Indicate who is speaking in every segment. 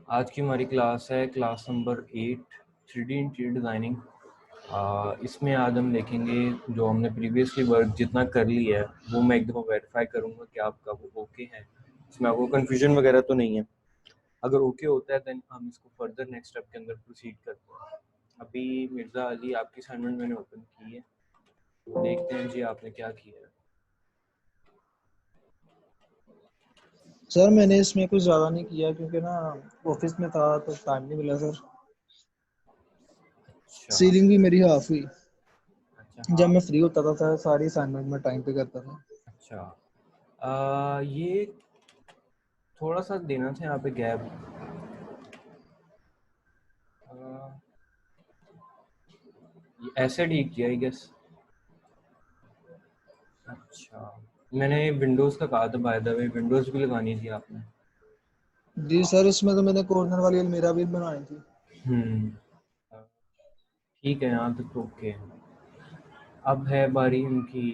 Speaker 1: आज की हमारी क्लास है class number 8 3D interior designing. इसमें आज हम देखेंगे जो हमने प्रीवियसली वर्क जितना कर लिया है वो मैं एक दफ़ा वेरीफाई करूँगा कि आपका वो ओके है, इसमें आपको कन्फ्यूजन वगैरह तो नहीं है। अगर ओके होता है देन हम इसको फर्दर नेक्स्ट स्टेप के अंदर प्रोसीड करते हैं। अभी मिर्ज़ा अली आपकी असाइनमेंट मैंने ओपन की है, तो देखते हैं जी आपने क्या किया है।
Speaker 2: सर मैंने इसमें कुछ ज़्यादा नहीं किया क्योंकि ना ऑफिस में था तो टाइम नहीं मिला सर।
Speaker 1: अच्छा
Speaker 2: सीलिंग भी मेरी हाफ हुई।
Speaker 1: अच्छा
Speaker 2: जब
Speaker 1: हाँ
Speaker 2: मैं फ्री होता था सर सारी असाइनमेंट में टाइम पे करता था।
Speaker 1: अच्छा ये थोड़ा सा देना था यहाँ पे गैप। ऐसे ठीक किया आई गेस। अच्छा मैंने विंडोज़ का कहा था, बाय द वे विंडोज़ भी लगानी थी आपने।
Speaker 2: जी सर, इसमें तो मैंने कॉर्नर वाली अलमीरा भी बनाई थी।
Speaker 1: अ, ठीक है यहाँ तक तो ओके है। अब है बारी इनकी,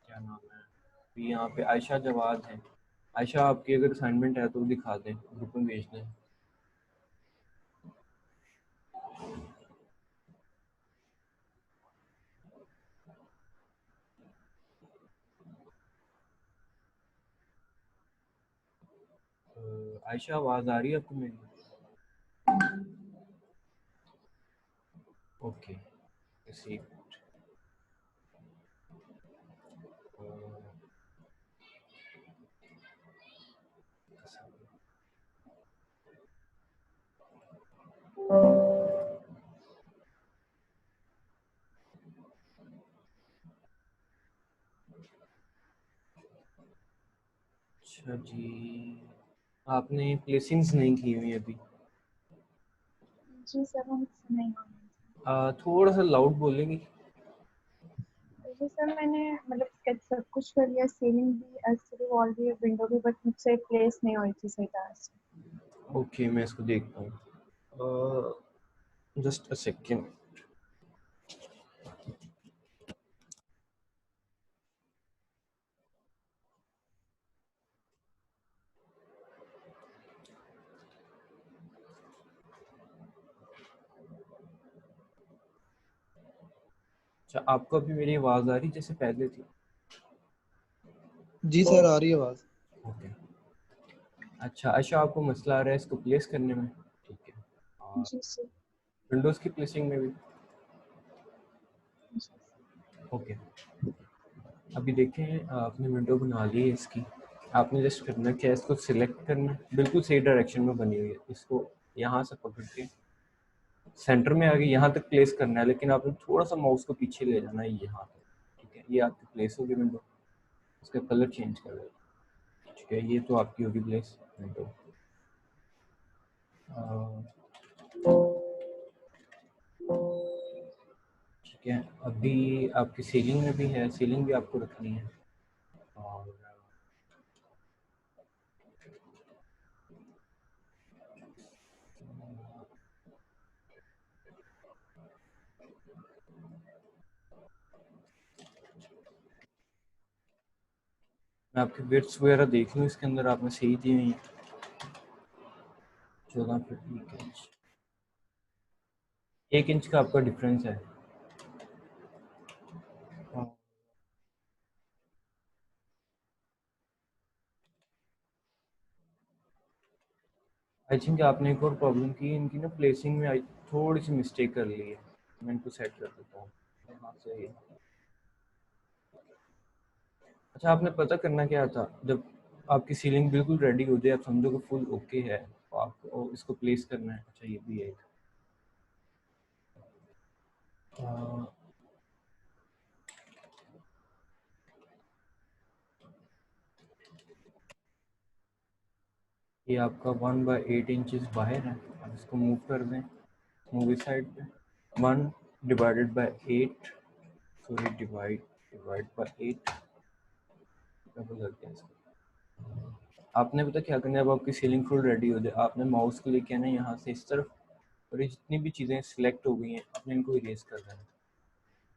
Speaker 1: क्या नाम है, अभी यहाँ पे आयशा जवाद है। आयशा आपकी अगर असाइनमेंट है तो दिखा दें, ग्रुप में भेज दें। आयशा आवाज़ आ रही है आपको मेरी? ओके सी। अच्छा जी, आपने प्लेसिंग्स नहीं की हुई अभी?
Speaker 3: जी सर, हम नहीं।
Speaker 1: थोड़ा सा लाउड बोलेंगी?
Speaker 3: जी सर, मैंने मतलब स्केच सब कुछ कर लिया, सीलिंग भी, एक्चुअली वॉल भी, विंडो भी, बट मुझसे प्लेस नहीं हुई थी सही तरह से।
Speaker 1: ओके मैं इसको देखता हूँ, जस्ट अ सेकेंड। अच्छा आपको अभी मेरी आवाज़ आ रही जैसे पहले थी?
Speaker 2: जी सर, आ रही है आवाज़।
Speaker 1: ओके अच्छा आयशा, आपको मसला आ रहा है इसको प्लेस करने में? ठीक है, और
Speaker 3: जी सर।
Speaker 1: विंडोज़ की प्लेसिंग में भी?
Speaker 3: जी सर।
Speaker 1: ओके अभी देखें, आपने विंडो बना ली है इसकी। आपने जस्ट करना क्या है, इसको सिलेक्ट करना है, बिल्कुल सही डायरेक्शन में बनी हुई है। इसको यहाँ से पकड़ के सेंटर में आगे यहाँ तक प्लेस करना है, लेकिन आपने थोड़ा सा माउस को पीछे ले जाना है यहाँ तक। ठीक है, ये आपकी प्लेस होगी विंडो। इसका कलर चेंज कर देना। ठीक है, ये तो आपकी होगी प्लेस विंडो। ठीक है, अभी आपकी सीलिंग में भी है, सीलिंग भी आपको रखनी है। और मैं आपकी विड्थ वगैरह देख लूँ, इसके अंदर आपने सही दी हुई है 14 फीट 1 इंच। 1 इंच का आपका डिफरेंस है। आई थिंक आपने एक और प्रॉब्लम की, इनकी ना प्लेसिंग में थोड़ी सी मिस्टेक कर ली है। मैं इनको सेट कर देता हूँ यहाँ से ये। अच्छा आपने पता करना क्या था, जब आपकी सीलिंग बिल्कुल रेडी हो जाए, आप समझो कि फुल ओके है, तो आपको इसको प्लेस करना है। अच्छा ये भी है एक। ये आपका 1/8 इंचेस बाहर है। आप इसको मूव कर दें, मूव इस साइड पे। 1 divided by 8, sorry divide by 8 double करते हैं इसको। आपने पता क्या करना है, अब आपकी सीलिंग फुल रेडी हो जाए, आपने माउस को लेके आना है यहाँ से इस तरफ, और ये जितनी भी चीज़ें सिलेक्ट हो गई हैं आपने इनको इरेज कर देना है।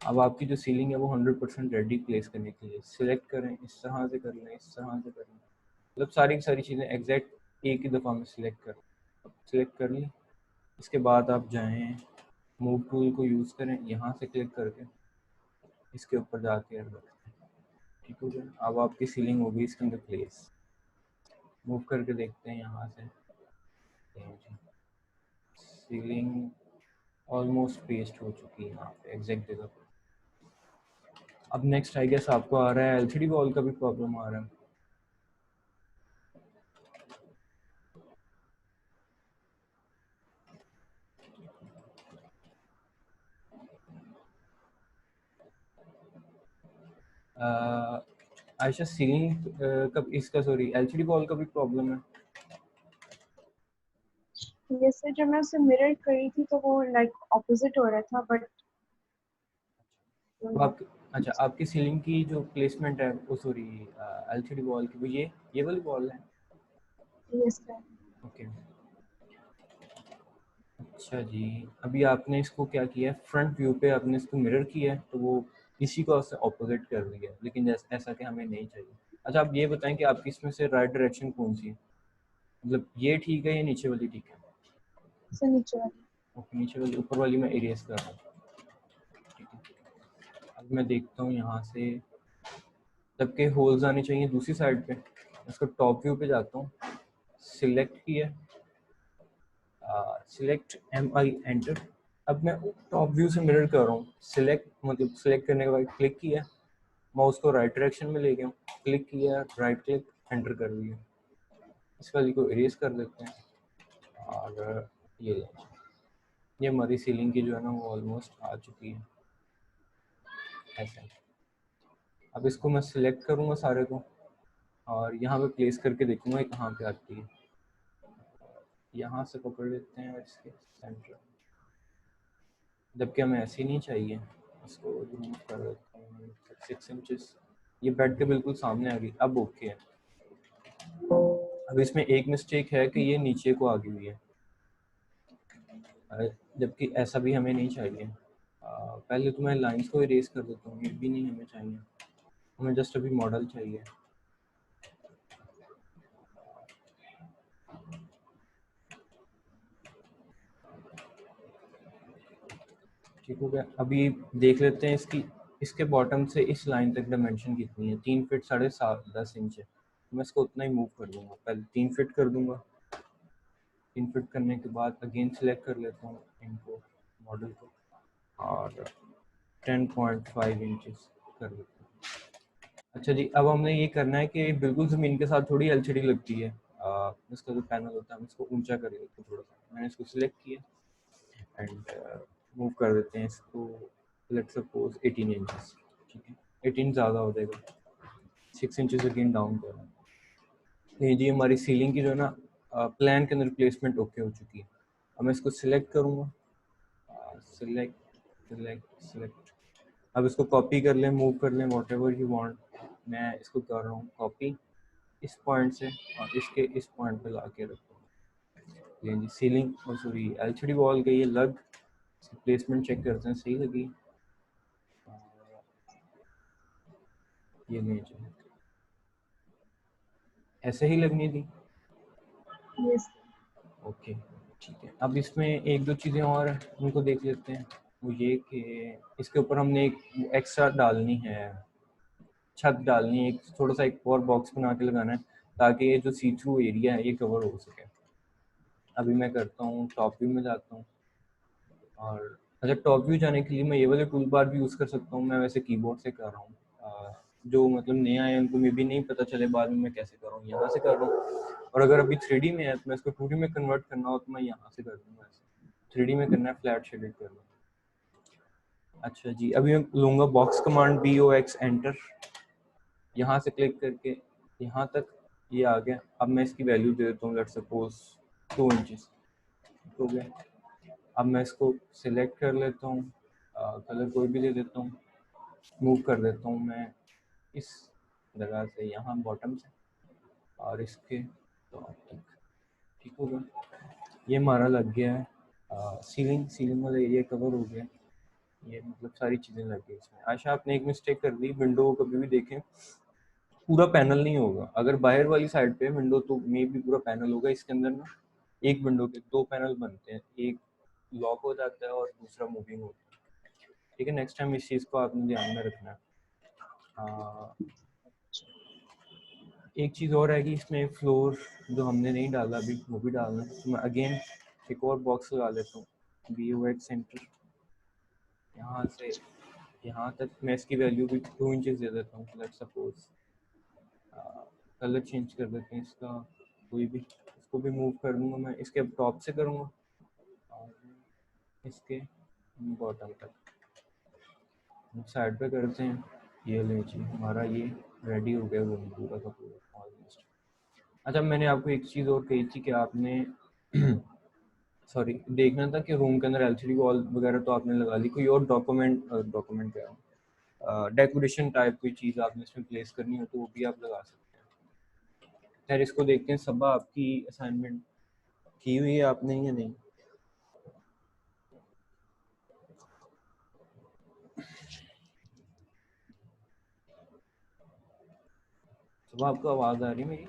Speaker 1: अब आपकी जो सीलिंग है वो 100% रेडी प्लेस करने के लिए सिलेक्ट करें, इस तरह से कर लें, इस तरह से कर लें, मतलब सारी की सारी चीज़ें एग्जैक्ट एक ही दफ़ा में सिलेक्ट कर ली। इसके बाद आप जाएं, मूव टूल को यूज़ करें, यहाँ से क्लिक करके इसके ऊपर जाके रखें। ठीक हो गया। अब आपकी सीलिंग होगी इसके अंदर प्लेस। मूव करके देखते हैं यहाँ से, सीलिंग ऑलमोस्ट पेस्ट हो चुकी है यहाँ पे एग्जैक्ट जगह पर। अब नेक्स्ट आई गेस आपको आ रहा है एलसीडी वॉल का भी प्रॉब्लम आ रहा है। आयशा सीलिंग का इसका सॉरी एलसीडी वॉल का भी प्रॉब्लम है।
Speaker 3: ये सर जब मैं उसे मिरर करी थी तो वो लाइक ऑपोजिट हो रहा था, बट
Speaker 1: तो आप अच्छा आपकी सीलिंग की जो प्लेसमेंट है वो सॉरी एलसीडी वॉल की वो ये वाली वॉल है।
Speaker 3: Yes sir.
Speaker 1: ओके अच्छा जी। अभी आपने इसको क्या किया है, फ्रंट व्यू पे आपने इसको मिरर किया है तो वो इसी को ऑपोजिट कर दिया है, लेकिन ऐसा कि हमें नहीं चाहिए। अच्छा आप ये बताएं कि आपकी इसमें से राइट डायरेक्शन कौन सी है, मतलब ये ठीक है या नीचे वाली ठीक है?
Speaker 3: सर नीचे वाली।
Speaker 1: ओके नीचे वाली, ऊपर वाली मैं इरेज कर रहा हूँ। ठीक है अब मैं देखता हूँ यहाँ से सबके होल्स आने चाहिए दूसरी साइड पे। इसको टॉप व्यू पे जाता हूँ, सिलेक्ट किया, सिलेक्ट MI एंटर। अब मैं टॉप व्यू से मिरर कर रहा हूँ, सिलेक्ट मतलब सिलेक्ट करने के बाद क्लिक किया, माउस को राइट डायरेक्शन में ले गया, क्लिक किया, राइट क्लिक, एंटर कर दिया। इस वाली को इरेज कर देते हैं और ये हमारी सीलिंग की जो है ना वो ऑलमोस्ट आ चुकी है ऐसा। अब इसको मैं सिलेक्ट करूँगा सारे को और यहाँ पे प्लेस करके देखूँगा कहाँ पे आती है। यहाँ से पकड़ लेते हैं इसके सेंटर, जबकि हमें ऐसी नहीं चाहिए। इसको रिमूव कर देते हैं 6 इंचेस, ये बेड के बिल्कुल सामने आ गई। अब ओके है। अब इसमें एक मिस्टेक है कि ये नीचे को आ गई हुई है, जबकि ऐसा भी हमें नहीं चाहिए। पहले तो मैं लाइंस को इरेज कर देता हूँ, ये भी नहीं हमें चाहिए, हमें जस्ट अभी मॉडल चाहिए। ठीक हो गया। अभी देख लेते हैं इसके बॉटम से इस लाइन तक डायमेंशन कितनी है। 3 फीट 10.5 इंच है। मैं इसको उतना ही मूव कर दूंगा, पहले 3 फीट कर दूंगा। 3 फीट करने के बाद अगेन सिलेक्ट कर लेता हूँ इनको, मॉडल को, और 10.5 इंचेस कर लेता हूँ। अच्छा जी अब हमने ये करना है कि बिल्कुल ज़मीन के साथ थोड़ी एलसीडी लगती है। इसका जो पैनल होता है हम इसको ऊंचा कर लेते हैं थोड़ा सा। मैंने इसको सिलेक्ट किया एंड मूव कर देते हैं इसको, लेट्स सपोज 18 इंचेस। ठीक है 18 ज़्यादा हो जाएगा, 6 इंचेस अगेन डाउन करना। नहीं जी हमारी सीलिंग की जो है ना प्लान के अंदर प्लेसमेंट ओके हो चुकी है। अब मैं इसको सिलेक्ट करूँगा, सिलेक्ट सिलेक्ट सिलेक्ट। अब इसको कॉपी कर लें, मूव कर लें, वॉट एवर यू वांट। मैं इसको कर रहा हूँ कॉपी इस पॉइंट से और इसके इस पॉइंट पे ला के रखता हूँ। ये जी सीलिंग और सॉरी एलसीडी वॉल गई है लग। प्लेसमेंट चेक करते हैं सही लगी, ये नहीं चाहिए, ऐसे ही लगनी थी।
Speaker 3: यस।
Speaker 1: ओके ठीक है। अब इसमें एक दो चीज़ें और हैं उनको देख लेते हैं। वो ये कि इसके ऊपर हमने एक एक्स्ट्रा डालनी है, छत डालनी है, एक थोड़ा सा एक और बॉक्स बना के लगाना है ताकि ये जो सी थ्रू एरिया है ये कवर हो सके। अभी मैं करता हूँ टॉप व्यू में जाता हूँ और अच्छा टॉप व्यू जाने के लिए मैं ये वाले टूल बार भी यूज़ कर सकता हूँ। मैं वैसे कीबोर्ड से कर रहा हूँ, जो मतलब नया है उनको मे भी नहीं पता चले बाद में मैं कैसे कर रहा हूँ, यहाँ से कर रहा हूँ। और अगर अभी 3D में है तो मैं इसको 2D में कन्वर्ट करना हो तो मैं यहाँ से कर दूँगा। 3D में करना है फ्लैट शेडेड कर लूँ। अच्छा जी अभी मैं लूँगा बॉक्स कमांड BOX एंटर, यहाँ से क्लिक करके यहाँ तक ये आ गया। अब मैं इसकी वैल्यू दे देता हूँ लेट्स सपोज 2 इंचेस हो गया। अब मैं इसको सिलेक्ट कर लेता हूँ, कलर कोई भी दे देता हूँ, मूव कर देता हूँ मैं इस जगह से यहाँ बॉटम से और इसके टॉप तक। ठीक होगा, ये हमारा लग गया है। सीलिंग वाला एरिया कवर हो गया, ये मतलब सारी चीज़ें लग गई इसमें। आशा आपने एक मिस्टेक कर दी, विंडो को कभी भी देखें पूरा पैनल नहीं होगा। अगर बाहर वाली साइड पे विंडो तो में भी पूरा पैनल होगा। इसके अंदर ना एक विंडो के दो पैनल बनते हैं, एक लॉक हो जाता है और दूसरा मूविंग होता है। ठीक है, नेक्स्ट टाइम इस चीज़ को आपने ध्यान में रखना है। एक चीज़ और है कि इसमें फ्लोर जो हमने नहीं डाला अभी वो भी डालना है। तो मैं अगेन एक और बॉक्स लगा लेता हूँ, BOX सेंटर। यहाँ से यहाँ तक मैं इसकी वैल्यू भी 2 इंचेस दे देता हूँ। लेट सपोज कलर चेंज कर देते हैं इसका, कोई भी, इसको भी मूव कर दूँगा मैं, इसके टॉप से करूँगा और इसके बॉटम तक साइड पे करते हैं। ये लीजिए हमारा ये रेडी हो गया रूम पूरा का पूरा ऑलमोस्ट। अच्छा, मैंने आपको एक चीज़ और कही थी कि आपने सॉरी देखना था कि रूम के अंदर LCD वॉल वगैरह तो आपने लगा ली, कोई और डॉक्यूमेंट क्या डेकोरेशन टाइप कोई चीज़ आपने इसमें प्लेस करनी हो तो वो भी आप लगा सकते हैं। खैर इसको देखते हैं, सबा आपकी असाइनमेंट की हुई है आपने या नहीं? सबा आपको आवाज़ आ रही है मेरी?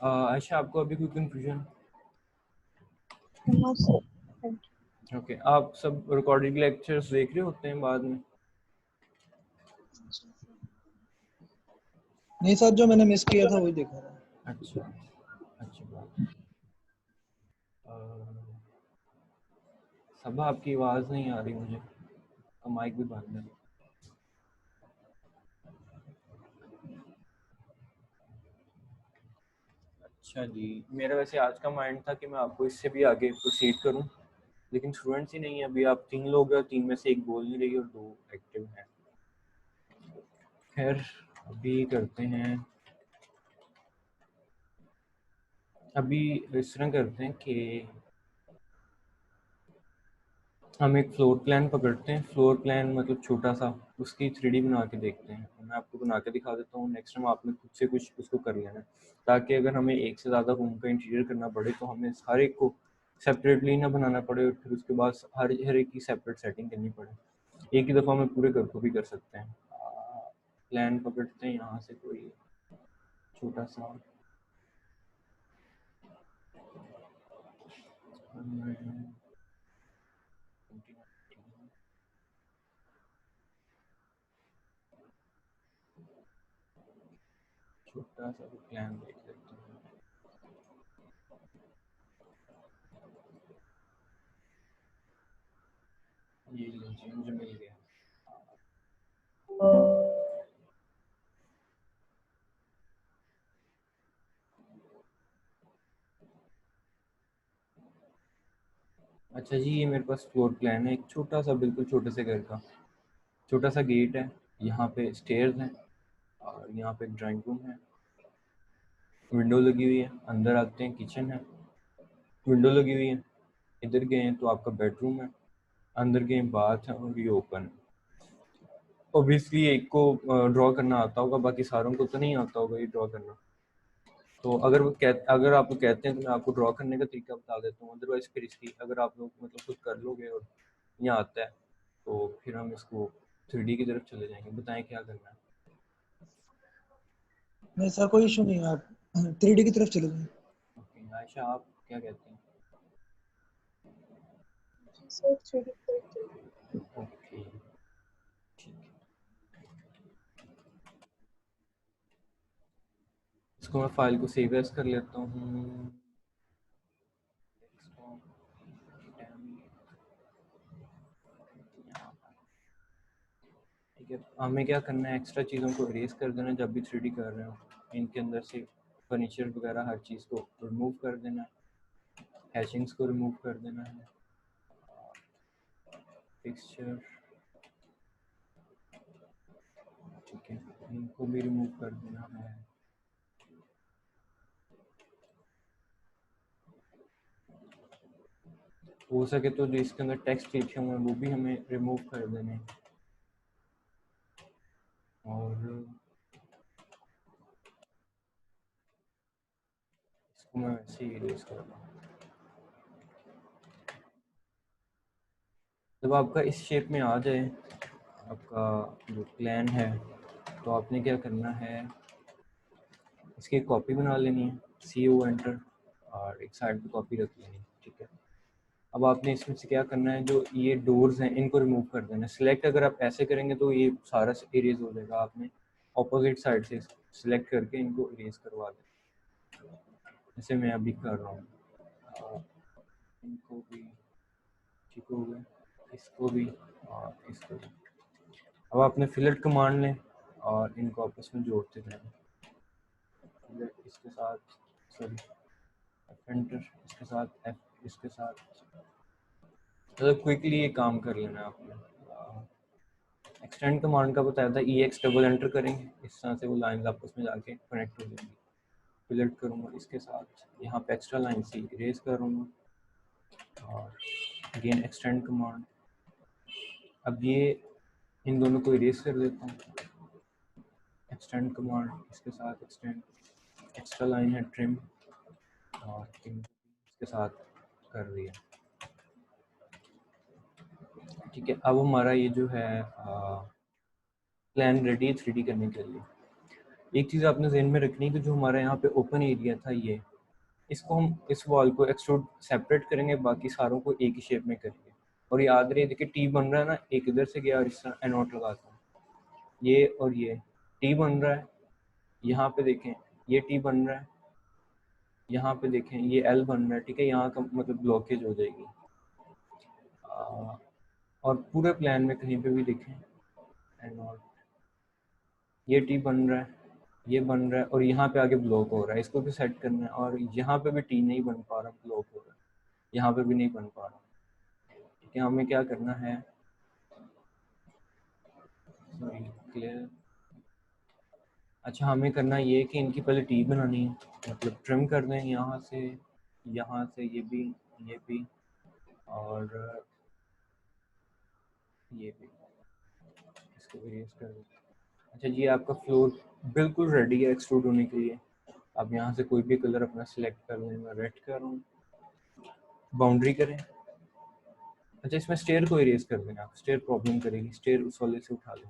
Speaker 1: आयशा, आपको अभी कोई confusion?
Speaker 3: No sir, thank you.
Speaker 1: Okay, आप सब रिकॉर्डेड लेक्चर्स देख रहे होते हैं बाद में?
Speaker 2: नहीं सर, जो मैंने मिस किया था वही देखा था।
Speaker 1: अच्छा, अच्छी बात। सबा आपकी आवाज़ नहीं आ रही मुझे, तो माइक भी बंद है। अच्छा जी, मेरा वैसे आज का माइंड था कि मैं आपको इससे भी आगे प्रोसीड करूं, लेकिन स्टूडेंट्स ही नहीं है अभी। आप 3 लोग हैं, 3 में से एक बोल नहीं रही और 2 एक्टिव हैं। खैर अभी करते हैं, अभी इस तरह करते हैं कि हम एक फ्लोर प्लान पकड़ते हैं। फ्लोर प्लान मतलब छोटा सा, उसकी 3D बना के देखते हैं। मैं आपको बना के दिखा देता हूँ, नेक्स्ट टाइम आपने खुद से कुछ उसको कर लेना है, ताकि अगर हमें एक से ज़्यादा रूम का इंटीरियर करना पड़े तो हमें हर एक को सेपरेटली ना बनाना पड़े और फिर उसके बाद हर एक की सेपरेट सेटिंग करनी पड़े। एक ही दफ़ा में पूरे घर को भी कर सकते हैं। प्लान पकड़ते हैं यहाँ से कोई छोटा सा, छोटा सा प्लान देख लेते हैं। ये लीजिए, मुझे मिल गया। अच्छा जी, ये मेरे पास फ्लोर प्लान है एक छोटा सा, बिल्कुल छोटे से घर का। छोटा सा गेट है, यहाँ पे स्टेयर्स हैं और यहाँ पे एक ड्राइंग रूम है, विंडो लगी हुई है। अंदर आते हैं, किचन है, विंडो लगी हुई है। इधर गए तो आपका बेडरूम है, अंदर गए बाथ है और ये ओपन है। ऑब्वियसली एक को ड्रॉ करना आता होगा, बाकी सारों को तो नहीं आता होगा ये ड्रॉ करना। तो अगर आप कहते हैं तो मैं आपको ड्रॉ करने का तरीका बता देता हूँ। अदरवाइज फिर इसकी अगर आप लोग मतलब खुद कर लोगे और यहाँ आता है तो फिर हम इसको 3D की तरफ चले जाएंगे। बताएं क्या करना है।
Speaker 2: नहीं सर, कोई इशू नहीं है, आप 3D की तरफ चले जाएं।
Speaker 1: ओके आयशा, आप क्या कहते हैं?
Speaker 3: Sir 3D printer.
Speaker 1: ओके ठीक है, इसको मैं फाइल को सेव एज कर लेता हूँ। ठीक है, हमें क्या करना है, एक्स्ट्रा चीज़ों को इरेज कर देना जब भी 3D कर रहे हो। इनके अंदर से फर्नीचर वगैरह हर चीज़ को रिमूव कर देना है, हैचिंग्स को रिमूव कर देना है, फिक्सचर ठीक है इनको भी रिमूव कर देना है। हो सके तो जो इसके अंदर टेक्स्ट लिखे हुए हैं वो भी हमें रिमूव कर देने हैं। और इसको मैं वैसे ही इरेज कर रहा हूँ। जब आपका इस शेप में आ जाए आपका जो प्लान है, तो आपने क्या करना है, इसकी एक कॉपी बना लेनी है, CO एंटर, और एक साइड पे कॉपी रख लेनी है, ठीक है। अब आपने इसमें से क्या करना है, जो ये डोर्स हैं इनको रिमूव कर देना है। सिलेक्ट अगर आप ऐसे करेंगे तो ये सारा इरेज हो जाएगा, आपने ऑपोजिट साइड से सिलेक्ट करके इनको इरेज करवा देना, जैसे मैं अभी कर रहा हूँ। इनको भी ठीक हो गया, इसको भी और इसको भी। अब आपने फिलेट कमांड लें और इनको आपस में जोड़ते जाएं, फिलेट इसके साथ, सॉरी एंटर इसके साथ, एफ इसके साथ, मतलब क्विकली ये काम कर लेना है आपने। एक्सटेंड कमांड का बताया था, EX डबल एंटर करेंगे, इस तरह से वो लाइन आपस में जाके कनेक्ट हो जाएंगी। फिलेट करूँगा इसके साथ, यहाँ पे एक्स्ट्रा लाइन सी इरेज करूँगा और अगेन एक्सटेंड कमांड। अब ये इन दोनों को इरेज कर देता हूँ, एक्सटेंड कमांड इसके साथ एक्सटेंड, एक्स्ट्रा लाइन है ट्रिम और इसके साथ कर दिया, ठीक है। अब हमारा ये जो है प्लान रेडी है 3D करने के लिए। एक चीज़ आपने जहन में रखनी है कि जो हमारा यहाँ पे ओपन एरिया था, ये इसको हम इस वॉल को एक्सट्रूड सेपरेट करेंगे, बाकी सारों को एक ही शेप में करेंगे। और याद रहे, देखिए टी बन रहा है ना, एक इधर से गया और इस तरह एनोट लगाता हूँ, ये और ये टी बन रहा है। यहाँ पे देखें ये टी बन रहा है, यहाँ पे देखें ये एल बन रहा है, ठीक है। यहाँ का मतलब ब्लॉकेज हो जाएगी। और पूरे प्लान में कहीं पे भी देखें एनोट, ये टी बन रहा है, ये बन रहा है, और यहाँ पे आगे ब्लॉक हो रहा है, इसको भी सेट करना है। और यहाँ पे भी टी नहीं बन पा रहा, ब्लॉक हो रहा है, यहाँ पे भी नहीं बन पा रहा, ठीक है। हमें क्या करना है, सॉरी क्लियर, अच्छा हमें करना ये कि इनकी पहले टी बनानी है, मतलब ट्रिम कर दें यहाँ से ये भी और ये भी, इसको इरेज कर दें। अच्छा जी, आपका फ्लोर बिल्कुल रेडी है एक्सट्रूड होने के लिए। आप यहाँ से कोई भी कलर अपना सिलेक्ट कर लें, मैं रेड कर रहा हूँ, बाउंड्री करें। अच्छा इसमें स्टेयर को इरेज कर देना, आप स्टेयर प्रॉब्लम करेगी, स्टेयर उस वाले से उठा लें।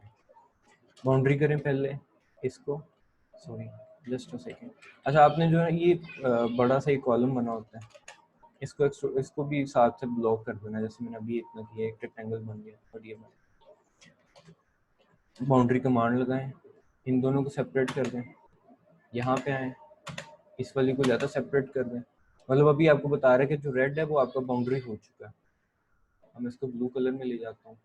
Speaker 1: बाउंड्री करें पहले इसको, सॉरी जस्ट अ सेकेंड। अच्छा आपने जो है ये बड़ा सा एक कॉलम बना होता है, इसको भी साथ से ब्लॉक कर देना, जैसे मैंने अभी इतना किया, एक रेक्टेंगल बन गया और ये बाउंड्री कमांड लगाएं, इन दोनों को सेपरेट कर दें, यहाँ पे आए, इस वाली को ज़्यादा सेपरेट कर दें। मतलब अभी आपको बता रहा है कि जो रेड है वो आपका बाउंड्री हो चुका है। हम इसको ब्लू कलर में ले जाता हूँ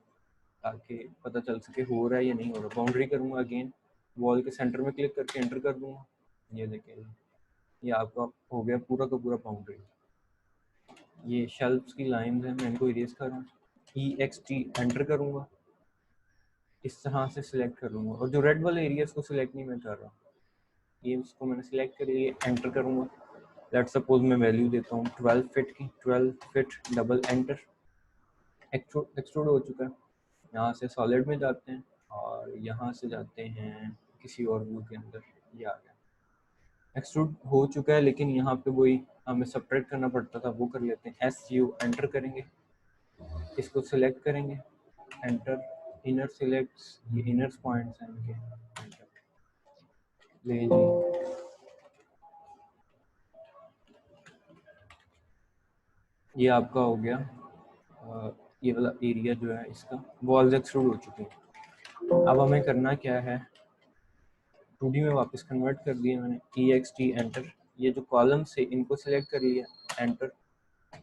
Speaker 1: ताकि पता चल सके हो रहा है या नहीं हो रहा। बाउंड्री करूँगा, अगेन वॉल के सेंटर में क्लिक करके एंटर कर दूँगा, ये देखें ये आपका हो गया पूरा का पूरा बाउंड्री। ये शेल्फ्स की लाइंस हैं, मैं इनको इरेज कर रहा हूँ, EXT एंटर करूँगा, इस तरह से सिलेक्ट कर लूँगा। और जो रेड वाले एरिया को सिलेक्ट नहीं मैं कर रहा, ये उसको मैंने सिलेक्ट कर लिया, एंटर करूँगा। लेट सपोज मैं वैल्यू देता हूँ 12 फिट की, 12 फिट, डबल एंटर, एक्सट्रूड हो चुका है। यहाँ से सॉलिड में जाते हैं और यहाँ से जाते हैं किसी और व्यू के अंदर, ये आ गया, एक्सट्रूड हो चुका है। लेकिन यहाँ पे वही हमें सेपरेट करना पड़ता था, वो कर लेते हैं। SU एंटर करेंगे, इसको सिलेक्ट करेंगे, एंटर, इनर सिलेक्ट्स, ये इनर पॉइंट्स हैं इनके, ले जी। ये आपका हो गया ये वाला एरिया जो है, इसका वॉल्स एक्सट्रूड हो चुकी हैं। अब हमें करना क्या है, 2D में वापस कन्वर्ट कर दिया मैंने, EXT एंटर, ये जो कॉलम से इनको सिलेक्ट कर लिया, एंटर,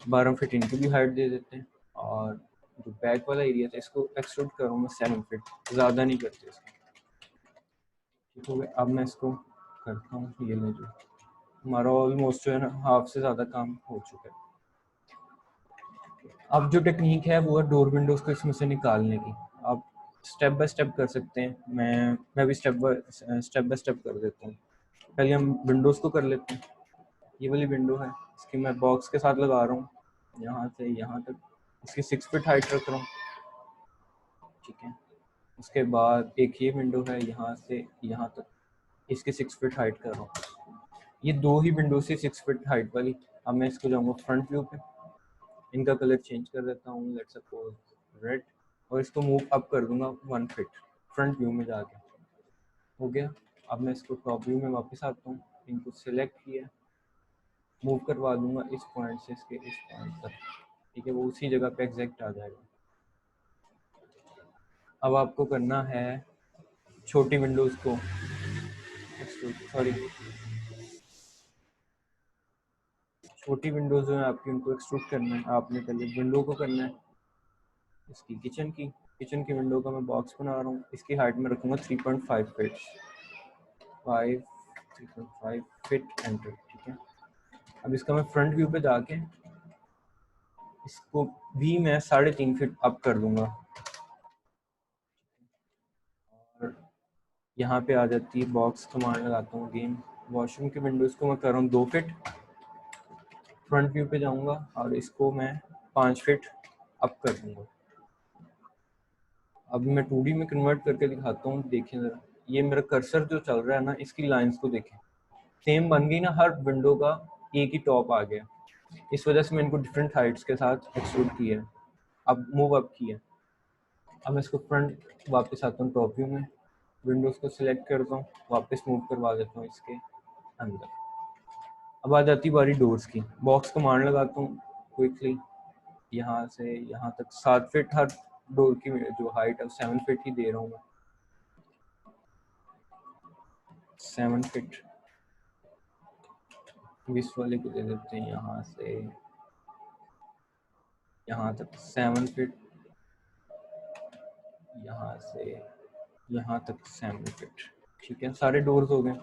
Speaker 1: 12 फिट इनकी भी हाइट दे देते हैं। और जो बैक वाला एरिया था इसको एक्सट्रूड करूँ मैं 7 फिट, ज़्यादा नहीं करते इसको, ठीक हो गया। अब मैं इसको करता हूँ, ये ले जो हमारा ऑलमोस्ट जो है ना हाफ से ज़्यादा काम हो चुका है। अब जो टेक्निक है वो है डोर विंडोज़ को इसमें से निकालने की। आप स्टेप बाय स्टेप कर सकते हैं, मैं भी स्टेप बाय स्टेप कर देता हूँ। पहले हम विंडोज़ को कर लेते हैं। ये वाली विंडो है, इसकी मैं बॉक्स के साथ लगा रहा हूँ, यहाँ से यहाँ तक इसकी 6 फीट हाइट रख रहा हूँ, ठीक है। उसके बाद एक ये विंडो है, यहाँ से यहाँ तक इसकी 6 फीट हाइट कर रहा हूँ। ये दो ही विंडो से 6 फीट हाइट वाली। अब मैं इसको जाऊँगा फ्रंट व्यू पे, इनका कलर चेंज कर देता हूँ, लेट्स सपोज रेड, और इसको मूव अप कर दूंगा 1 फीट फ्रंट व्यू में जाके। हो गया। अब मैं इसको टॉप व्यू में वापस आता हूँ, इनको सिलेक्ट किया, मूव करवा दूंगा इस पॉइंट से इसके इस पॉइंट तक, ठीक है, वो उसी जगह पे एग्जैक्ट आ जाएगा। अब आपको करना है छोटी विंडोज़ को सॉरी छोटी विंडोज़ जो है आपकी, उनको एक्सट्रूड करना है। आपने पहले विंडो को करना है इसकी किचन की विंडो का मैं बॉक्स बना रहा हूँ, इसकी हाइट में रखूँगा 3.5 फीट 3.5 फीट एंटर, ठीक है। अब इसका मैं फ्रंट व्यू पे जाके इसको भी मैं 3.5 फीट अप कर दूंगा, और यहाँ पे आ जाती है बॉक्स कमांड लगाता हूँ अगेन। वॉशरूम की विंडोज़ को मैं कर रहा हूँ 2 फीट, फ्रंट व्यू पे जाऊँगा और इसको मैं 5 फीट अप कर दूँगा। अब मैं 2D में कन्वर्ट करके दिखाता हूँ, देखें ज़रा, ये मेरा कर्सर जो चल रहा है ना, इसकी लाइंस को देखें, सेम बन गई ना, हर विंडो का एक ही टॉप आ गया। इस वजह से मैं इनको डिफरेंट हाइट्स के साथ एक्सट्रूड किया है, अब मूव अप किया। अब मैं इसको फ्रंट वापस आता हूँ टॉप व्यू में, विंडोज़ को सिलेक्ट करता हूँ, वापस मूव करवा देता हूँ इसके अंदर। अब आ जाती बारी डोर्स की, बॉक्स कमांड लगाता हूँ क्विकली, यहाँ से यहाँ तक 7 फीट हर डोर की जो हाइट है 7 फीट ही दे रहा हूँ मैं, 7 फीट। इस वाले को दे देते हैं यहाँ से यहाँ तक 7 फीट, यहाँ से यहाँ तक 7 फीट, ठीक है। सारे डोर्स हो गए,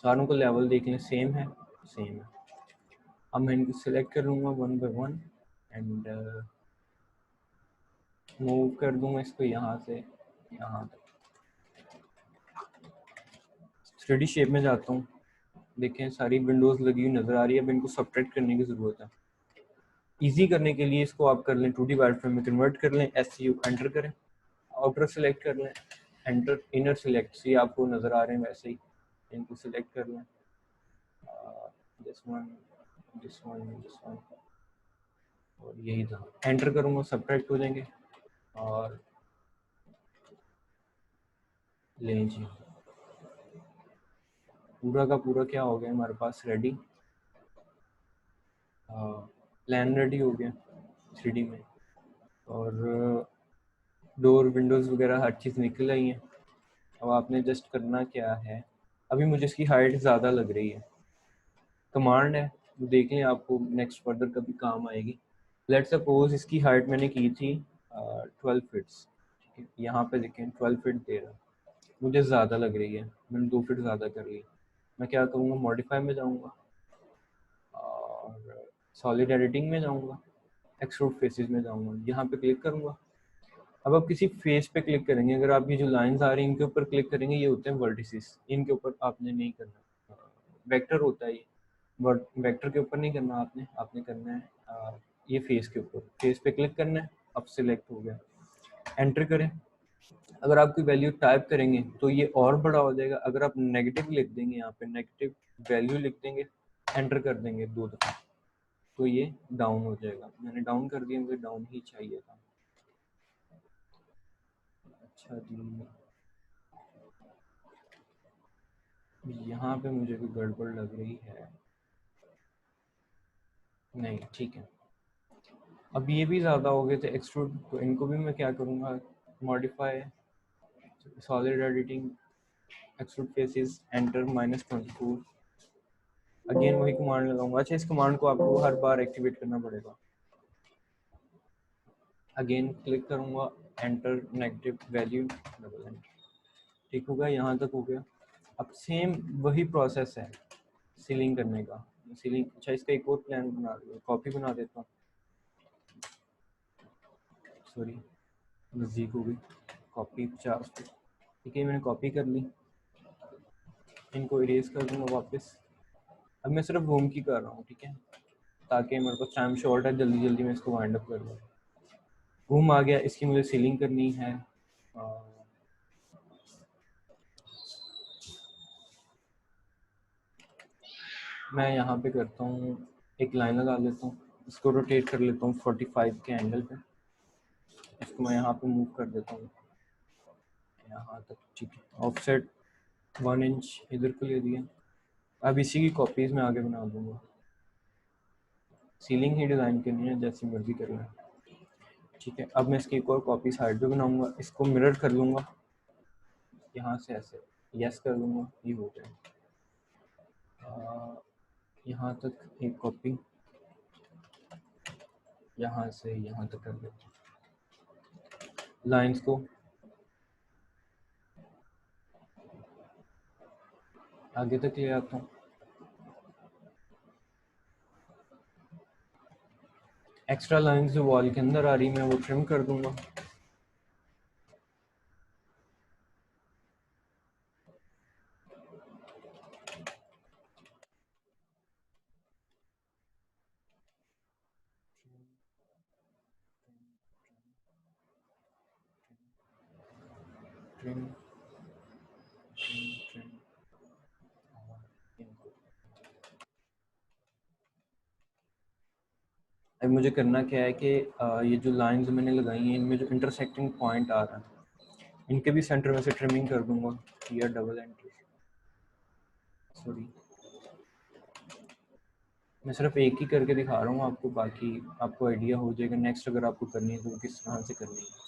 Speaker 1: चारों को लेवल देख लें, सेम है। अब मैं इनको सिलेक्ट कर लूँगा 1 बाय 1 एंड मूव कर दूंगा इसको यहाँ से यहाँ तक। 3D शेप में जाता हूँ, देखें सारी विंडोज़ लगी हुई नज़र आ रही है। अब इनको सब्ट्रैक्ट करने की ज़रूरत है। इजी करने के लिए इसको आप कर लें 2D वायरफ्रेम में कन्वर्ट कर लें, SU एंटर करें, आउटर सेलेक्ट कर लें, एंटर, इनर सेलेक्ट, से आपको नज़र आ रहे हैं वैसे ही, इनको सेलेक्ट कर लें, दिस वन और यही था, एंटर करूँगा, सब्ट्रैक्ट हो जाएंगे। और लें जी, पूरा का पूरा क्या हो गया हमारे पास रेडी, प्लान रेडी हो गया 3D में, और डोर विंडोज़ वगैरह हर चीज़ निकल आई है। अब आपने जस्ट करना क्या है, अभी मुझे इसकी हाइट ज़्यादा लग रही है, कमांड है वो देख लें, आपको नेक्स्ट फर्दर कभी काम आएगी। लेट्स सपोज इसकी हाइट मैंने की थी 12 फीट्स, ठीक है, यहाँ पे देखें 12 फीट दे रहा, मुझे ज़्यादा लग रही है, मैंने 2 फीट ज़्यादा कर ली। मैं क्या करूँगा, मॉडिफाई में जाऊँगा और सॉलिड एडिटिंग में जाऊँगा, एक्सट्रूड फेसेस में जाऊँगा, यहाँ पे क्लिक करूँगा। अब आप किसी फेस पे क्लिक करेंगे, अगर आप ये जो लाइंस आ रही हैं इनके ऊपर क्लिक करेंगे, ये होते हैं वर्टिसेस, इनके ऊपर आपने नहीं करना, वेक्टर होता है ये, वेक्टर के ऊपर नहीं करना आपने करना है ये फेस के ऊपर, फेस पे क्लिक करना है। अब सिलेक्ट हो गया, एंटर करें। अगर आप कोई वैल्यू टाइप करेंगे तो ये और बड़ा हो जाएगा, अगर आप नेगेटिव लिख देंगे, यहाँ पे नेगेटिव वैल्यू लिख देंगे, एंटर कर देंगे 2 दफ़ा, तो ये डाउन हो जाएगा। मैंने डाउन कर दिया, मुझे डाउन ही चाहिए था। अच्छा जी, यहाँ पे मुझे कोई गड़बड़ लग रही है, नहीं ठीक है। अब ये भी ज़्यादा हो गए थे एक्सट्रूड, तो इनको भी मैं क्या करूँगा, modify, solid editing, extrude faces, enter -24, again वही कमांड लगाऊंगा। अच्छा, इस कमांड को आपको हर बार एक्टिवेट करना पड़ेगा। अगेन क्लिक करूँगा, enter, negative value, double enter, ठीक होगा, यहाँ तक हो गया। अब सेम वही प्रोसेस है सीलिंग करने का, सीलिंग। अच्छा, इसका एक और प्लान बना, कॉपी बना देता हूँ, सॉरी नज़दीक हो गई, कॉपी 50, ठीक है, मैंने कॉपी कर ली, इनको इरेज कर दूँगा वापस। अब मैं सिर्फ रूम की कर रहा हूँ, ठीक है, ताकि मेरे पास टाइम शॉर्ट है, जल्दी जल्दी मैं इसको वाइंड अप कर लूँ। रूम आ गया, इसकी मुझे सीलिंग करनी है, मैं यहाँ पे करता हूँ, एक लाइन लगा लेता हूँ, इसको रोटेट कर लेता हूँ 45 के एंगल पे, इसको मैं यहाँ पे मूव कर देता हूँ यहाँ तक, ठीक है। ऑफसेट 1 इंच इधर को ले दिया। अब इसी की कॉपीज मैं आगे बना दूंगा, सीलिंग ही डिज़ाइन करनी है, जैसी मर्जी कर लें, ठीक है। अब मैं इसकी एक और कॉपी साइड पे बनाऊंगा, इसको मिरर कर लूँगा यहाँ से, ऐसे यस कर लूँगा, ये हो गया। यहाँ तक एक कॉपी, यहाँ से यहाँ तक कर देते हैं। लाइंस को आगे तक ले आता हूँ। एक्स्ट्रा लाइंस जो वॉल के अंदर आ रही मैं वो ट्रिम कर दूंगा। ट्रिम ट्रिम ट्रिम, अब मुझे करना क्या है कि ये जो लाइंस मैंने लगाई हैं इनमें जो इंटरसेक्टिंग पॉइंट आ रहा है इनके भी सेंटर में से ट्रिमिंग कर दूंगा, या डबल एंट्री, सॉरी मैं सिर्फ एक ही करके दिखा रहा हूँ आपको, बाकी आपको आइडिया हो जाएगा नेक्स्ट अगर आपको करनी है तो वो किस तरह से करनी है।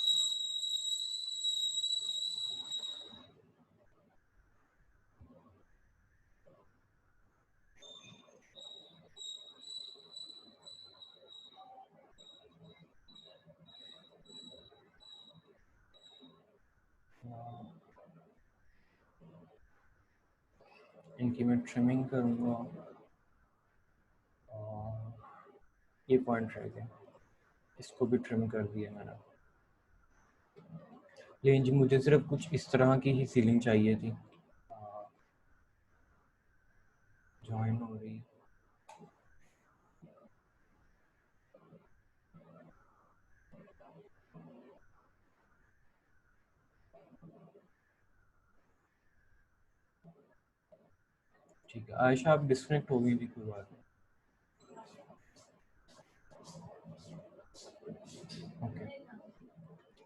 Speaker 1: इनकी मैं ट्रिमिंग करूँगा, ये पॉइंट रह गया, इसको भी ट्रिम कर दिया मैंने। लेकिन जी मुझे सिर्फ कुछ इस तरह की ही सीलिंग चाहिए थी, जॉइन हो रही है। ठीक है आयशा, आप डिस्कनेक्ट हो गई थी, कोई बात नहीं, ओके।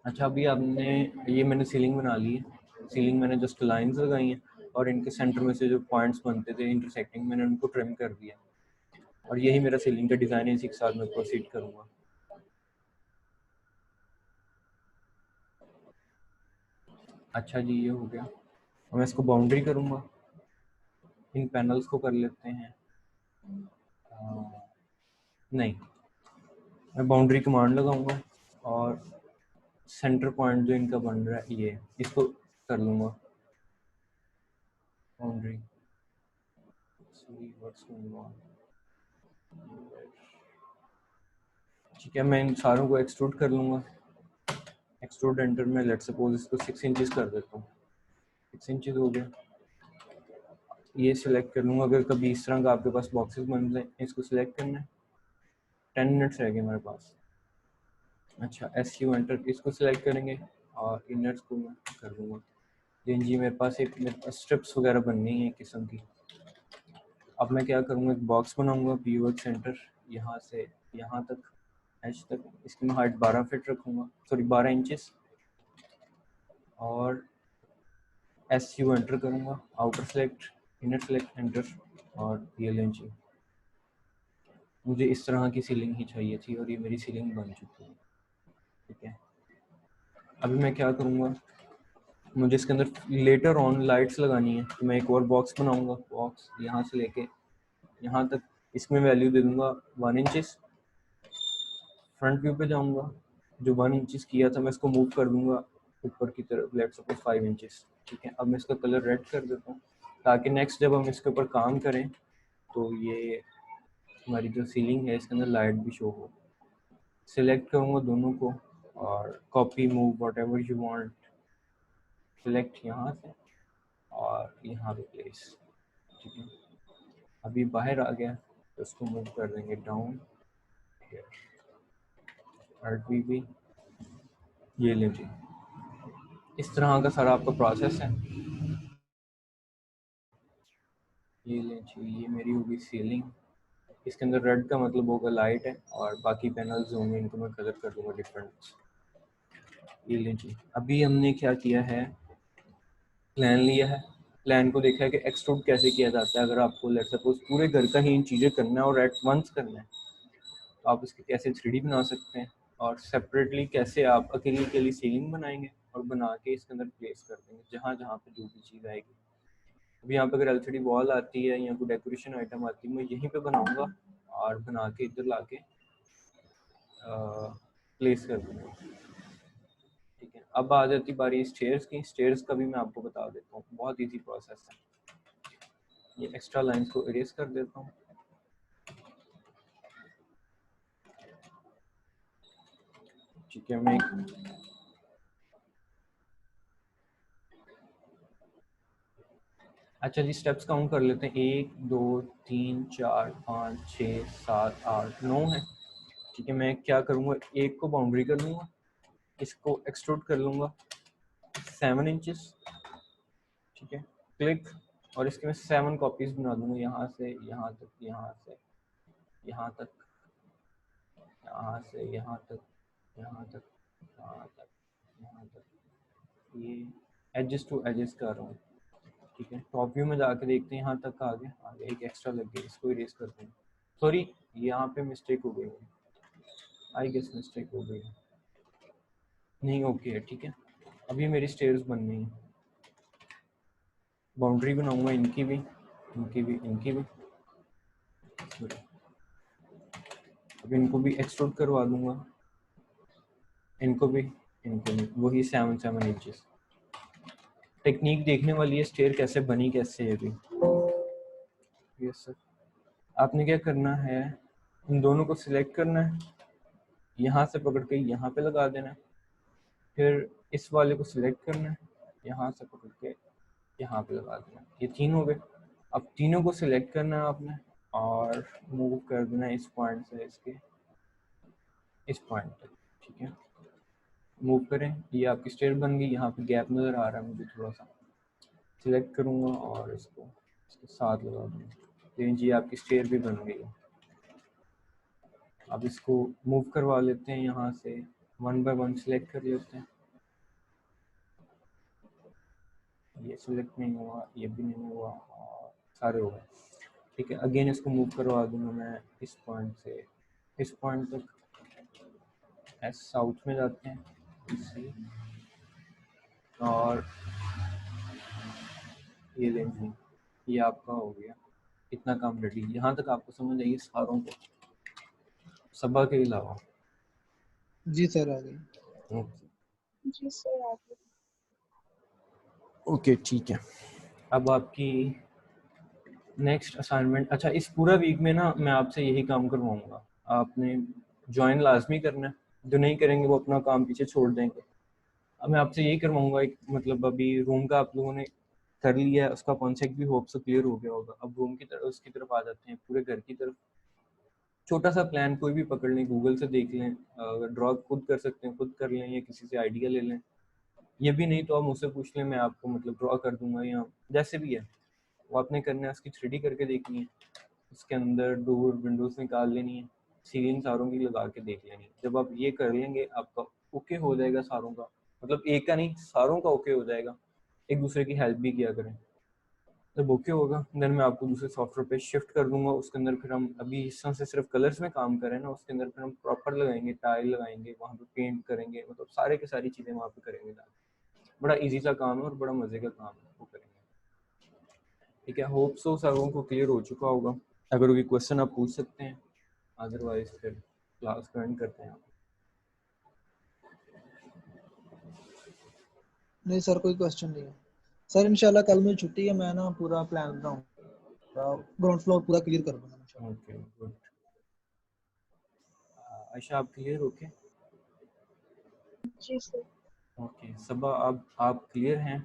Speaker 1: अच्छा अभी आपने ये मैंने सीलिंग बना ली है, सीलिंग मैंने जस्ट लाइंस लगाई हैं और इनके सेंटर में से जो पॉइंट्स बनते थे इंटरसेक्टिंग मैंने उनको ट्रिम कर दिया, और यही मेरा सीलिंग का डिज़ाइन है, इसी के साथ मैं प्रोसीड करूँगा। अच्छा जी ये हो गया, और मैं इसको बाउंड्री करूँगा, इन पैनल्स को कर लेते हैं, नहीं मैं बाउंड्री कमांड लगाऊंगा और सेंटर पॉइंट जो इनका बन रहा है ये, इसको कर लूँगा बाउंड्री, ठीक है। मैं इन सारों को एक्सट्रूड कर लूँगा, एक्सट्रूड एंटर में लेट सपोज इसको 6 इंचेस कर देता हूँ, 6 इंचेस हो गया। ये सिलेक्ट कर लूँगा, अगर कभी इस तरह का आपके पास बॉक्सेस बन जाए, इसको सिलेक्ट करना है। 10 मिनट्स रह गए हमारे पास। अच्छा SU एंटर, इसको सिलेक्ट करेंगे और इनर्स को मैं कर दूँगा। जी मेरे पास स्ट्रिप्स वगैरह बननी है एक किस्म की। अब मैं क्या करूँगा, एक बॉक्स बनाऊँगा, पीवर्क सेंटर यहाँ से यहाँ तक, एच तक, इसकी मैं हाइट 12 फीट रखूँगा, सॉरी 12 इंचेस, और SU एंटर करूँगा, outer select, inner select, enter, और PLNG। मुझे इस तरह की सीलिंग ही चाहिए थी और ये मेरी सीलिंग बन चुकी है, ठीक है। अभी मैं क्या करूँगा, मुझे इसके अंदर लेटर ऑन लाइट्स लगानी है, तो मैं एक और बॉक्स बनाऊँगा, बॉक्स यहाँ से लेके यहाँ तक, इसमें वैल्यू दे दूँगा 1 इंचेस। फ्रंट व्यू पे जाऊँगा, जो 1 इंचेस किया था मैं इसको मूव कर दूँगा ऊपर की तरफ, लेट सपोज 5 इंचेस, ठीक है। अब मैं इसका कलर रेड कर देता हूँ ताकि नेक्स्ट जब हम इसके ऊपर काम करें तो ये हमारी जो सीलिंग है इसके अंदर लाइट भी शो हो। सिलेक्ट करूँगा दोनों को और copy move what ever you want, select यहाँ से और यहाँ पे प्लेस, ठीक है। अभी बाहर आ गया तो इसको मूव कर देंगे डाउन, RGB, ये लीजिए। इस तरह का सारा आपका प्रोसेस है, ये लें जी, ये मेरी होगी सीलिंग। इसके अंदर रेड का मतलब होगा लाइट है, और बाकी पैनल्स होंगे इनको मैं कलर कर दूंगा डिफरेंट। ये लें जी, अभी हमने क्या किया है, प्लान लिया है, प्लान को देखा है कि एक्सट्रूड कैसे किया जाता है। अगर आपको लेट सपोज पूरे घर का ही इन चीज़ें करना है और एट वंस करना है, तो आप इसके कैसे 3D बना सकते हैं, और सेपरेटली कैसे आप अकेली सीलिंग बनाएंगे और बना के इसके अंदर प्लेस कर देंगे जहाँ जहाँ पे जो भी चीज़ आएगी। अभी यहाँ पे अगर LCD वॉल आती है या कोई डेकोरेशन आइटम आती है, मैं यहीं पे बनाऊंगा और बना के इधर ला के प्लेस कर दूंगा। ठीक है, अब आ जाती बारी स्टेयर्स की। स्टेयर्स का भी मैं आपको बता देता हूँ, बहुत ईजी प्रोसेस है। ये एक्स्ट्रा लाइंस को इरेज कर देता हूँ। ठीक है, मैं अच्छा जी स्टेप्स काउंट कर लेते हैं। 1 2 3 4 5 6 7 8 9 है। ठीक है, मैं क्या करूँगा, एक को बाउंड्री कर लूँगा, इसको एक्सट्रूड कर लूँगा 7 इंचेस। ठीक है, क्लिक, और इसके मैं 7 कॉपीज बना दूँगा, यहाँ से यहाँ तक, यहाँ से यहाँ तक, यहाँ से यहाँ तक, यहाँ तक, यहाँ तक, यहाँ तक। ये एजेस टू एजेस कर रहा हूँ। ठीक है, टॉप व्यू में जाके देखते हैं, यहाँ तक आ गया, आगे एक एक्स्ट्रा लग गया, इसको इरेज करते हैं। सॉरी, यहाँ पे मिस्टेक हो गई है, आई गेस मिस्टेक हो गई है, नहीं ओके है। ठीक है, अभी मेरी स्टेयर्स बन गई हैं। बाउंड्री बनाऊंगा इनकी भी, इनकी भी, इनकी भी। अब इनको भी एक्सट्रूड करवा दूंगा, इनको भी, इनको भी, वही 7 इंचेस। टेक्निक देखने वाली है, स्टेयर कैसे बनी कैसे है अभी। यस सर, आपने क्या करना है, इन दोनों को सिलेक्ट करना है, यहाँ से पकड़ के यहाँ पे लगा देना है, फिर इस वाले को सिलेक्ट करना है, यहाँ से पकड़ के यहाँ पे लगा देना। ये 3 हो गए। अब तीनों को सिलेक्ट करना है आपने और मूव कर देना है इस पॉइंट से इसके इस पॉइंट तक। ठीक है, मूव करें, ये आपकी स्टेयर बन गई। यहाँ पे गैप नज़र आ रहा है मुझे, थोड़ा सा सिलेक्ट करूँगा और इसको इसके साथ लगा दूँगा। लेकिन जी आपकी स्टेयर भी बन गई है। अब इसको मूव करवा लेते हैं, यहाँ से 1 बाय 1 सिलेक्ट कर लेते हैं। ये सिलेक्ट नहीं हुआ, ये भी नहीं हुआ, और सारे हो गए। ठीक है, अगेन इसको मूव करवा दूंगा मैं इस पॉइंट से इस पॉइंट तक। एस साउथ में जाते हैं इसी, और ये लेंगे, ये आपका हो गया। इतना काम रेडी। यहाँ तक आपको समझ आइए सारों को, सबा के अलावा।
Speaker 2: जी सर आ गई।
Speaker 3: जी सर आगे।
Speaker 1: ओके ठीक है, अब आपकी नेक्स्ट असाइनमेंट। अच्छा, इस पूरा वीक में ना मैं आपसे यही काम करवाऊंगा, आपने ज्वाइन लाजमी करना है, जो नहीं करेंगे वो अपना काम पीछे छोड़ देंगे। अब मैं आपसे यही करवाऊंगा, एक मतलब अभी रूम का आप लोगों ने कर लिया है, उसका कॉन्सेप्ट भी होप से क्लियर हो गया होगा। अब रूम की तरफ उसकी तरफ आ जाते हैं, पूरे घर की तरफ। छोटा सा प्लान कोई भी पकड़ लें, गूगल से देख लें, अगर ड्रॉ खुद कर सकते हैं खुद कर लें, या किसी से आइडिया ले लें। ये भी नहीं तो आप मुझसे पूछ लें, मैं आपको मतलब ड्रॉ कर दूंगा, या जैसे भी है वो आपने करना है। उसकी 3D करके देखनी है, उसके अंदर डोर विंडोज निकाल लेनी है, सीलिंग सारों की लगा के देख लेनी है। जब आप ये कर लेंगे आपका ओके हो जाएगा सारों का, मतलब एक का नहीं सारों का ओके हो जाएगा। एक दूसरे की हेल्प भी किया करें। जब ओके होगा देन मैं आपको दूसरे सॉफ्टवेयर पे शिफ्ट कर दूंगा। उसके अंदर फिर हम अभी इस तरह से सिर्फ कलर्स में काम करें ना, उसके अंदर फिर हम प्रॉपर लगाएंगे, टाइल लगाएंगे, वहाँ पे पेंट करेंगे, मतलब सारे के सारी चीज़ें वहाँ पे करेंगे। बड़ा इजी सा काम है और बड़ा मजे का काम है, वो करेंगे। ठीक है, होप सो सबों को क्लियर हो चुका होगा। अगर कोई क्वेश्चन आप पूछ सकते हैं, अदरवाइज फिर क्लास को एंड करते हैं।
Speaker 2: नहीं सर कोई क्वेश्चन नहीं है सर। इंशाल्लाह कल में छुट्टी है, मैं ना पूरा प्लान बनाऊंगा, ग्राउंड फ्लोर पूरा क्लियर कर दूंगा इंशाल्लाह।
Speaker 1: Okay good. आयशा आप क्लियर? ओके
Speaker 3: जी सर।
Speaker 1: ओके, सब आप क्लियर हैं?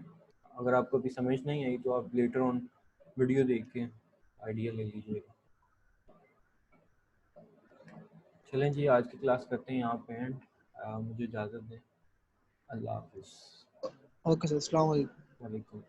Speaker 1: अगर आपको अभी समझ नहीं आई तो आप लेटर ऑन वीडियो देख के आइडिया ले लीजिएगा। चलें जी, आज की क्लास करते हैं यहाँ पे एंड। मुझे इजाज़त दें। अल्लाह हाफिज़।
Speaker 2: ओके सर, अस्सलाम वालेकुम।
Speaker 1: वालेकुम।